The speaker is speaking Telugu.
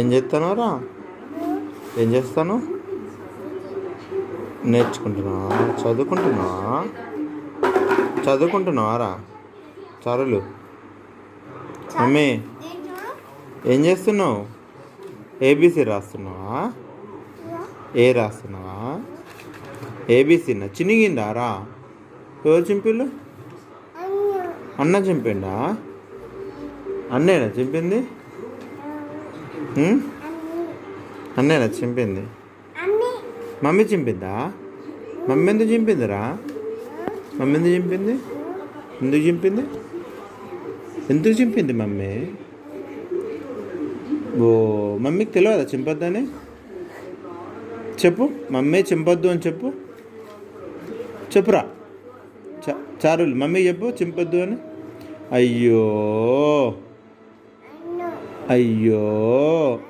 ఏం చేస్తున్నావురా? ఏం చేస్తాను? నేర్చుకుంటున్నావా? చదువుకుంటున్నావా? చదువుకుంటున్నావారా? చరులు మమ్మీ ఏం చేస్తున్నావు? ఏబీసీ రాస్తున్నావా? ఏ రాస్తున్నావా? ఏబీసీనా చినిగిందా రా? ఎవరు చింపిళ్ళు? అన్న చింపిండా? అన్నేనా చింపింది? అన్నేనా చింపింది? మమ్మీ చింపిందా? మమ్మీ ఎందుకు చింపిందిరా? మమ్మీ ఎందుకు చింపింది? ఎందుకు చింపింది? ఎందుకు చింపింది మమ్మీ? ఓ మమ్మీకి తెలియదా చింపొద్దని? చెప్పు, మమ్మీ చింపొద్దు అని చెప్పు. చెప్పురా చారులు మమ్మీ చెప్పు చింపొద్దు అని. అయ్యో అయ్యో